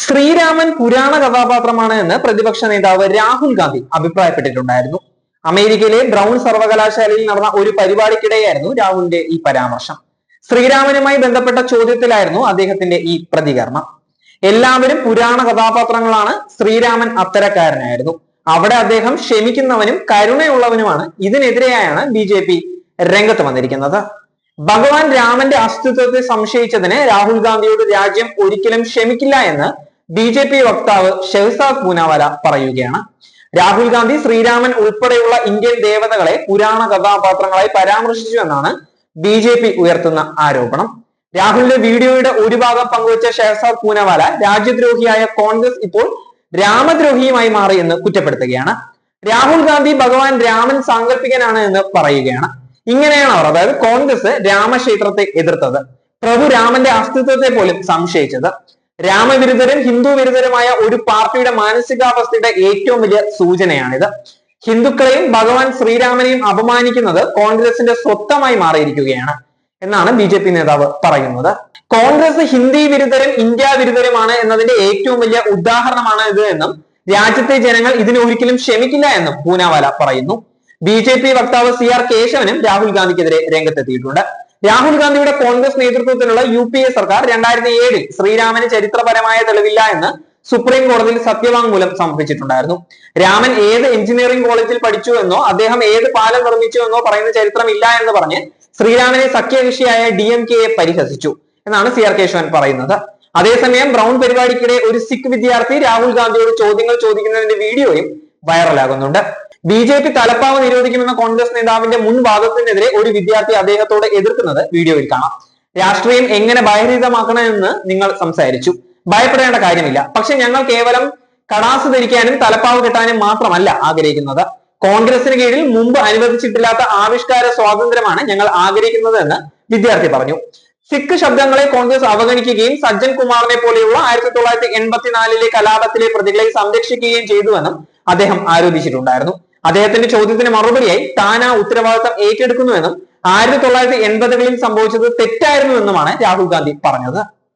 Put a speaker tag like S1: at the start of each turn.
S1: ശ്രീരാമൻ പുരാണ കഥാപാത്രമാണ് എന്ന് പ്രതിപക്ഷ നേതാവ് രാഹുൽ ഗാന്ധി അഭിപ്രായപ്പെട്ടിട്ടുണ്ടായിരുന്നു. അമേരിക്കയിലെ ബ്രൗൺ സർവകലാശാലയിൽ നടന്ന ഒരു പരിപാടിക്കിടെയായിരുന്നു രാഹുലിന്റെ ഈ പരാമർശം. ശ്രീരാമനുമായി ബന്ധപ്പെട്ട ചോദ്യത്തിലായിരുന്നു അദ്ദേഹത്തിന്റെ ഈ പ്രതികരണം. എല്ലാവരും പുരാണ കഥാപാത്രങ്ങളാണ്, ശ്രീരാമൻ അത്തരക്കാരനായിരുന്നു. അവിടെ അദ്ദേഹം ക്ഷമിക്കുന്നവനും കരുണയുള്ളവനുമാണ്. ഇതിനെതിരെയാണ് ബി രംഗത്ത് വന്നിരിക്കുന്നത്. ഭഗവാൻ രാമന്റെ അസ്തിത്വത്തെ സംശയിച്ചതിന് രാഹുൽ ഗാന്ധിയോട് രാജ്യം ഒരിക്കലും ക്ഷമിക്കില്ല എന്ന് ബി വക്താവ് ഷെഹ്സാദ് പൂനാവാല പറയുകയാണ്. രാഹുൽ ഗാന്ധി ശ്രീരാമൻ ഉൾപ്പെടെയുള്ള ഇന്ത്യൻ ദേവതകളെ പുരാണ കഥാപാത്രങ്ങളായി പരാമർശിച്ചു എന്നാണ് ബി ഉയർത്തുന്ന ആരോപണം. രാഹുലിന്റെ വീഡിയോയുടെ ഒരു ഭാഗം പങ്കുവച്ച ഷെഹ്സാദ് പൂനാവാല രാജ്യദ്രോഹിയായ കോൺഗ്രസ് ഇപ്പോൾ രാമദ്രോഹിയുമായി മാറി എന്ന് കുറ്റപ്പെടുത്തുകയാണ്. രാഹുൽ ഗാന്ധി ഭഗവാൻ രാമൻ സാങ്കല്പികനാണ് എന്ന് പറയുകയാണ്. ഇങ്ങനെയാണ് അവർ, അതായത് കോൺഗ്രസ് രാമക്ഷേത്രത്തെ എതിർത്തത്, പ്രഭു രാമന്റെ അസ്തിത്വത്തെ പോലും സംശയിച്ചത്. രാമവിരുദ്ധരും ഹിന്ദു വിരുദ്ധരുമായ ഒരു പാർട്ടിയുടെ മാനസികാവസ്ഥയുടെ ഏറ്റവും വലിയ സൂചനയാണിത്. ഹിന്ദുക്കളെയും ഭഗവാൻ ശ്രീരാമനെയും അപമാനിക്കുന്നത് കോൺഗ്രസിന്റെ സ്വത്തമായി മാറിയിരിക്കുകയാണ് എന്നാണ് ബി നേതാവ് പറയുന്നത്. കോൺഗ്രസ് ഹിന്ദി വിരുദ്ധരും ഇന്ത്യ വിരുദ്ധരുമാണ് എന്നതിന്റെ ഏറ്റവും വലിയ ഉദാഹരണമാണ് ഇത് എന്നും രാജ്യത്തെ ജനങ്ങൾ ഇതിന് ഒരിക്കലും ക്ഷമിക്കില്ല എന്നും പൂനാവാല പറയുന്നു. ബി വക്താവ് CR കേശവനും രാഹുൽ ഗാന്ധിക്കെതിരെ രംഗത്തെത്തിയിട്ടുണ്ട്. രാഹുൽ ഗാന്ധിയുടെ കോൺഗ്രസ് നേതൃത്വത്തിലുള്ള UPA സർക്കാർ 2007 ശ്രീരാമന് ചരിത്രപരമായ തെളിവില്ല എന്ന് സുപ്രീം കോടതിയിൽ സത്യവാങ്മൂലം സമർപ്പിച്ചിട്ടുണ്ടായിരുന്നു. രാമൻ ഏത് എഞ്ചിനീയറിംഗ് കോളേജിൽ പഠിച്ചു എന്നോ അദ്ദേഹം ഏത് പാലം നിർമ്മിച്ചു എന്നോ പറയുന്ന ചരിത്രമില്ല എന്ന് പറഞ്ഞ് ശ്രീരാമനെ സഖ്യകക്ഷിയായ DMK-യെ പരിഹസിച്ചു എന്നാണ് CR കേശവൻ പറയുന്നത്. അതേസമയം ബ്രൗൺ പരിപാടിക്കിടെ ഒരു സിഖ് വിദ്യാർത്ഥി രാഹുൽ ഗാന്ധിയോട് ചോദ്യങ്ങൾ ചോദിക്കുന്നതിന്റെ വീഡിയോയും വൈറലാകുന്നുണ്ട്. ബി തലപ്പാവ് നിരോധിക്കുമെന്ന കോൺഗ്രസ് നേതാവിന്റെ മുൻ വാദത്തിനെതിരെ ഒരു വിദ്യാർത്ഥി അദ്ദേഹത്തോട് എതിർക്കുന്നത് വീഡിയോയിൽ കാണാം. രാഷ്ട്രീയം എങ്ങനെ ഭയരഹിതമാക്കണമെന്ന് നിങ്ങൾ സംസാരിച്ചു. ഭയപ്പെടേണ്ട കാര്യമില്ല. പക്ഷെ ഞങ്ങൾ കേവലം കടാസ് ധരിക്കാനും തലപ്പാവ് കെട്ടാനും മാത്രമല്ല ആഗ്രഹിക്കുന്നത്. കോൺഗ്രസിന് കീഴിൽ മുമ്പ് അനുവദിച്ചിട്ടില്ലാത്ത ആവിഷ്കാര സ്വാതന്ത്ര്യമാണ് ഞങ്ങൾ ആഗ്രഹിക്കുന്നത് എന്ന് വിദ്യാർത്ഥി പറഞ്ഞു. സിഖ് ശബ്ദങ്ങളെ കോൺഗ്രസ് അവഗണിക്കുകയും സജ്ജൻ കുമാറിനെ പോലെയുള്ള 1984 കലാപത്തിലെ പ്രതികളെ സംരക്ഷിക്കുകയും ചെയ്തുവെന്നും അദ്ദേഹം ആരോപിച്ചിട്ടുണ്ടായിരുന്നു. അദ്ദേഹത്തിന്റെ ചോദ്യത്തിന് മറുപടിയായി താൻ ആ ഉത്തരവാദിത്തം ഏറ്റെടുക്കുന്നുവെന്നും 1980-കളിൽ സംഭവിച്ചത് തെറ്റായിരുന്നുവെന്നുമാണ് രാഹുൽ ഗാന്ധി പറഞ്ഞത്.